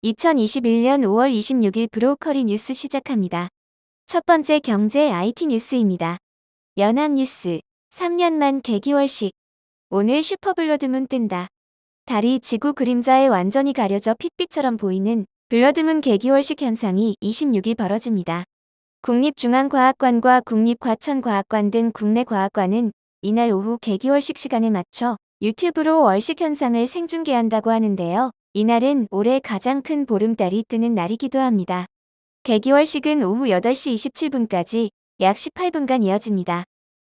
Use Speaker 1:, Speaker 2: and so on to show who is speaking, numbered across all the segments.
Speaker 1: 2021년 5월 26일 브로커리 뉴스 시작합니다. 첫 번째 경제 IT 뉴스입니다. 연합뉴스 3년만 개기월식. 오늘 슈퍼블러드문 뜬다. 달이 지구 그림자에 완전히 가려져 핏빛처럼 보이는 블러드문 개기월식 현상이 26일 벌어집니다. 국립중앙과학관과 국립과천과학관 등 국내 과학관은 이날 오후 개기월식 시간에 맞춰 유튜브로 월식 현상을 생중계한다고 하는데요. 이날은 올해 가장 큰 보름달이 뜨는 날이기도 합니다. 개기월식은 오후 8시 27분까지 약 18분간 이어집니다.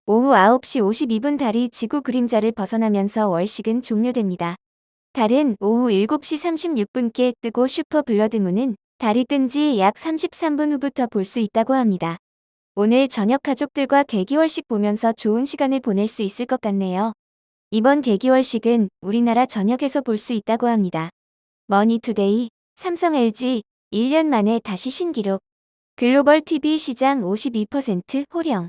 Speaker 1: 오후 9시 52분 달이 지구 그림자를 벗어나면서 월식은 종료됩니다. 달은 오후 7시 36분께 뜨고 슈퍼 블러드문은 달이 뜬 지 약 33분 후부터 볼 수 있다고 합니다. 오늘 저녁 가족들과 개기월식 보면서 좋은 시간을 보낼 수 있을 것 같네요. 이번 개기월식은 우리나라 전역에서 볼 수 있다고 합니다. 머니투데이, 삼성 LG 1년 만에 다시 신기록. 글로벌 TV 시장 52% 호령.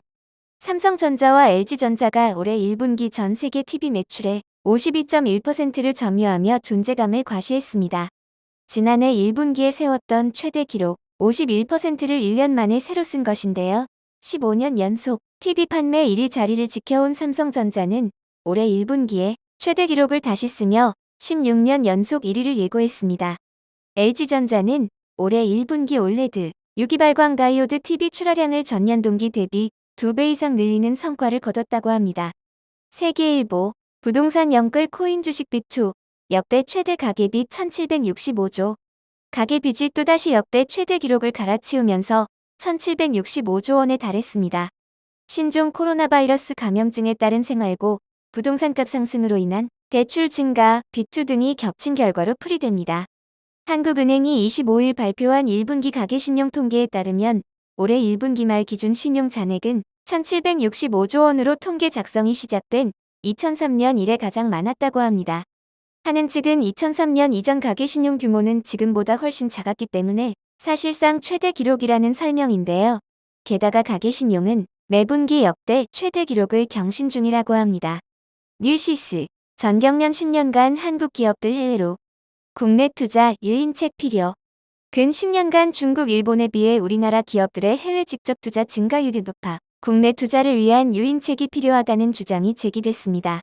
Speaker 1: 삼성전자와 LG전자가 올해 1분기 전 세계 TV 매출의 52.1%를 점유하며 존재감을 과시했습니다. 지난해 1분기에 세웠던 최대 기록 51%를 1년 만에 새로 쓴 것인데요. 15년 연속 TV 판매 1위 자리를 지켜온 삼성전자는 올해 1분기에 최대 기록을 다시 쓰며 16년 연속 1위를 예고했습니다. LG전자는 올해 1분기 올레드 6기발광 다이오드 TV 출하량을 전년 동기 대비 2배 이상 늘리는 성과를 거뒀다고 합니다. 세계일보 부동산 영끌 코인 주식 비투 역대 최대 가계비 1765조. 가계빚이 또다시 역대 최대 기록을 갈아치우면서 1765조 원에 달했습니다. 신종 코로나 바이러스 감염증에 따른 생활고 부동산값 상승으로 인한 대출 증가, 빚투 등이 겹친 결과로 풀이됩니다. 한국은행이 25일 발표한 1분기 가계신용 통계에 따르면 올해 1분기 말 기준 신용 잔액은 1765조 원으로 통계 작성이 시작된 2003년 이래 가장 많았다고 합니다. 한은 측은 2003년 이전 가계신용 규모는 지금보다 훨씬 작았기 때문에 사실상 최대 기록이라는 설명인데요. 게다가 가계신용은 매분기 역대 최대 기록을 경신 중이라고 합니다. 뉴시스 전경련 10년간 한국 기업들 해외로. 국내 투자 유인책 필요. 근 10년간 중국, 일본에 비해 우리나라 기업들의 해외 직접 투자 증가율이 높아 국내 투자를 위한 유인책이 필요하다는 주장이 제기됐습니다.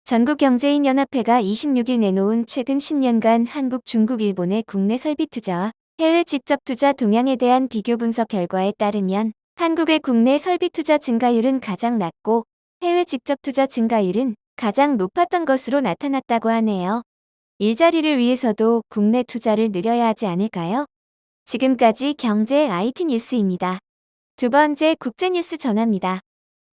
Speaker 1: 전국경제인연합회가 26일 내놓은 최근 10년간 한국, 중국, 일본의 국내 설비 투자와 해외 직접 투자 동향에 대한 비교 분석 결과에 따르면 한국의 국내 설비 투자 증가율은 가장 낮고 해외 직접 투자 증가율은 가장 높았던 것으로 나타났다고 하네요. 일자리를 위해서도 국내 투자를 늘려야 하지 않을까요? 지금까지 경제 IT 뉴스입니다. 두 번째 국제뉴스 전합니다.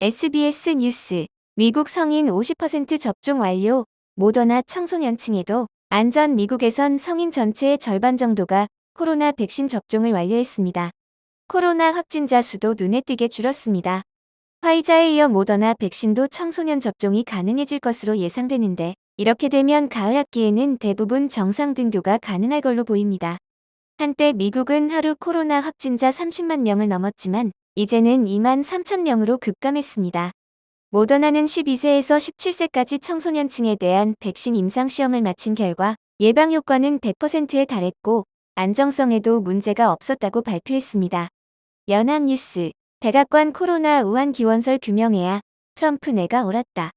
Speaker 1: SBS 뉴스. 미국 성인 50% 접종 완료. 모더나 청소년층에도 안전. 미국에선 성인 전체의 절반 정도가 코로나 백신 접종을 완료했습니다. 코로나 확진자 수도 눈에 띄게 줄었습니다. 화이자에 이어 모더나 백신도 청소년 접종이 가능해질 것으로 예상되는데 이렇게 되면 가을 학기에는 대부분 정상 등교가 가능할 걸로 보입니다. 한때 미국은 하루 코로나 확진자 30만 명을 넘었지만 이제는 2만 3천 명으로 급감했습니다. 모더나는 12세에서 17세까지 청소년층에 대한 백신 임상시험을 마친 결과 예방 효과는 100%에 달했고 안정성에도 문제가 없었다고 발표했습니다. 연합뉴스. 백악관 코로나 우한 기원설 규명해야 트럼프 내가 옳았다.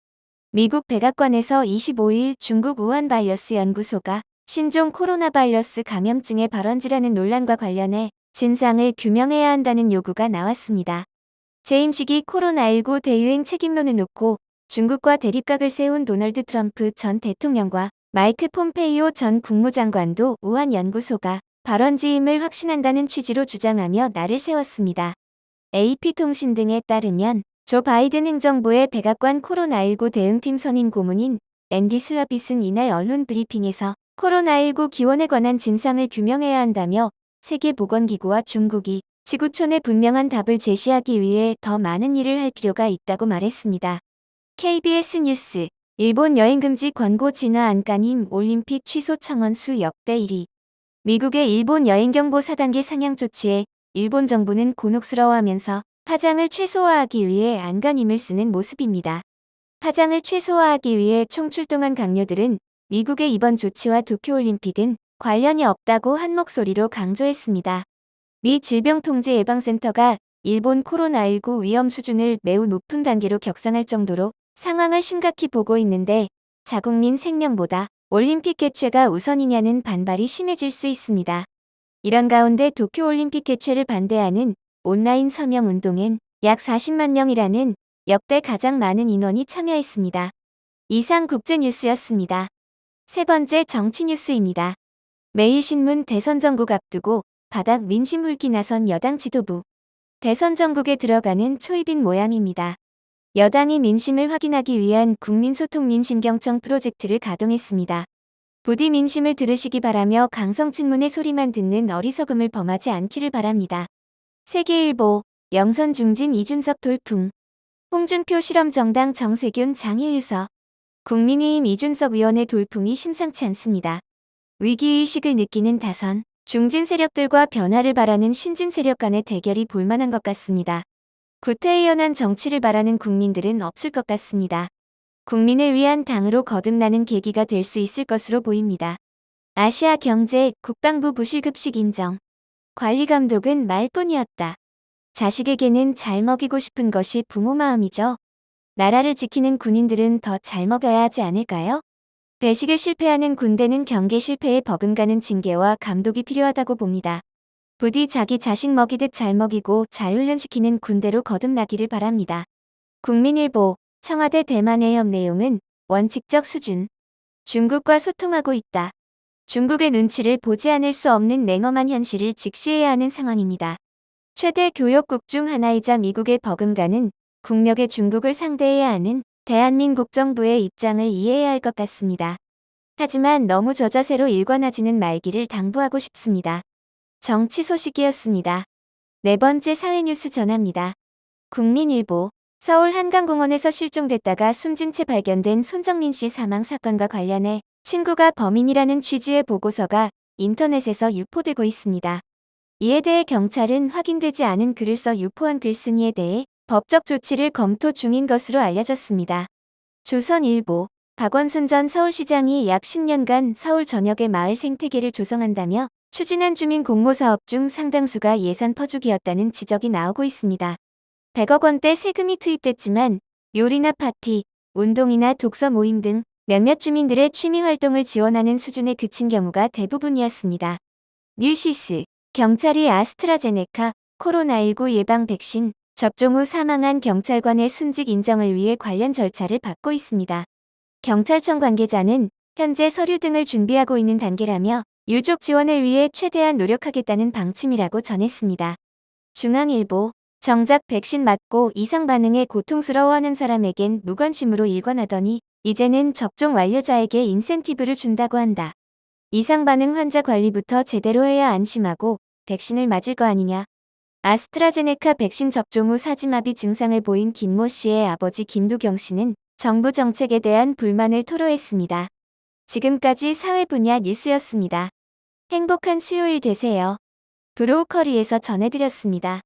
Speaker 1: 미국 백악관에서 25일 중국 우한 바이러스 연구소가 신종 코로나 바이러스 감염증의 발원지라는 논란과 관련해 진상을 규명해야 한다는 요구가 나왔습니다. 재임 시기 코로나19 대유행 책임론을 놓고 중국과 대립각을 세운 도널드 트럼프 전 대통령과 마이크 폼페이오 전 국무장관도 우한 연구소가 발원지임을 확신한다는 취지로 주장하며 날을 세웠습니다. AP통신 등에 따르면 조 바이든 행정부의 백악관 코로나19 대응팀 선임 고문인 앤디 스와빗은 이날 언론 브리핑에서 코로나19 기원에 관한 진상을 규명해야 한다며 세계보건기구와 중국이 지구촌에 분명한 답을 제시하기 위해 더 많은 일을 할 필요가 있다고 말했습니다. KBS 뉴스. 일본 여행금지 권고 진화 안간힘 올림픽 취소 청원 수 역대 1위. 미국의 일본 여행경보 4단계 상향 조치에 일본 정부는 곤혹스러워하면서 파장을 최소화하기 위해 안간힘을 쓰는 모습입니다. 파장을 최소화하기 위해 총출동한 강요들은 미국의 이번 조치와 도쿄올림픽은 관련이 없다고 한 목소리로 강조했습니다. 미 질병통제예방센터가 일본 코로나19 위험 수준을 매우 높은 단계로 격상할 정도로 상황을 심각히 보고 있는데 자국민 생명보다 올림픽 개최가 우선이냐는 반발이 심해질 수 있습니다. 이런 가운데 도쿄올림픽 개최를 반대하는 온라인 서명 운동엔 약 40만 명이라는 역대 가장 많은 인원이 참여했습니다. 이상 국제뉴스였습니다. 세 번째 정치 뉴스입니다. 매일신문 대선 전국 앞두고 바닥 민심 훑기 나선 여당 지도부. 대선 전국에 들어가는 초입인 모양입니다. 여당이 민심을 확인하기 위한 국민소통 민심경청 프로젝트를 가동했습니다. 부디 민심을 들으시기 바라며 강성친문의 소리만 듣는 어리석음을 범하지 않기를 바랍니다. 세계일보, 영선 중진 이준석 돌풍. 홍준표 실험정당 정세균 장애유서. 국민의힘 이준석 의원의 돌풍이 심상치 않습니다. 위기의식을 느끼는 다선, 중진 세력들과 변화를 바라는 신진 세력 간의 대결이 볼만한 것 같습니다. 구태의연한 정치를 바라는 국민들은 없을 것 같습니다. 국민을 위한 당으로 거듭나는 계기가 될 수 있을 것으로 보입니다. 아시아경제 국방부 부실급식 인정. 관리감독은 말뿐이었다. 자식에게는 잘 먹이고 싶은 것이 부모 마음이죠. 나라를 지키는 군인들은 더 잘 먹여야 하지 않을까요? 배식에 실패하는 군대는 경계 실패에 버금가는 징계와 감독이 필요하다고 봅니다. 부디 자기 자식 먹이듯 잘 먹이고 잘 훈련시키는 군대로 거듭나기를 바랍니다. 국민일보, 청와대 대만 해협 내용은 원칙적 수준. 중국과 소통하고 있다. 중국의 눈치를 보지 않을 수 없는 냉엄한 현실을 직시해야 하는 상황입니다. 최대 교역국 중 하나이자 미국의 버금가는 국력의 중국을 상대해야 하는 대한민국 정부의 입장을 이해해야 할 것 같습니다. 하지만 너무 저자세로 일관하지는 말기를 당부하고 싶습니다. 정치 소식이었습니다. 네 번째 사회뉴스 전합니다. 국민일보, 서울 한강공원에서 실종됐다가 숨진 채 발견된 손정민 씨 사망 사건과 관련해 친구가 범인이라는 취지의 보고서가 인터넷에서 유포되고 있습니다. 이에 대해 경찰은 확인되지 않은 글을 써 유포한 글쓴이에 대해 법적 조치를 검토 중인 것으로 알려졌습니다. 조선일보, 박원순 전 서울시장이 약 10년간 서울 전역의 마을 생태계를 조성한다며 추진한 주민 공모사업 중 상당수가 예산 퍼주기였다는 지적이 나오고 있습니다. 100억 원대 세금이 투입됐지만 요리나 파티, 운동이나 독서 모임 등 몇몇 주민들의 취미 활동을 지원하는 수준에 그친 경우가 대부분이었습니다. 뉴시스, 경찰이 아스트라제네카 코로나19 예방 백신 접종 후 사망한 경찰관의 순직 인정을 위해 관련 절차를 밟고 있습니다. 경찰청 관계자는 현재 서류 등을 준비하고 있는 단계라며 유족 지원을 위해 최대한 노력하겠다는 방침이라고 전했습니다. 중앙일보, 정작 백신 맞고 이상 반응에 고통스러워하는 사람에겐 무관심으로 일관하더니 이제는 접종 완료자에게 인센티브를 준다고 한다. 이상 반응 환자 관리부터 제대로 해야 안심하고 백신을 맞을 거 아니냐. 아스트라제네카 백신 접종 후 사지마비 증상을 보인 김모 씨의 아버지 김두경 씨는 정부 정책에 대한 불만을 토로했습니다. 지금까지 사회 분야 뉴스였습니다. 행복한 수요일 되세요. 브로우커리에서 전해드렸습니다.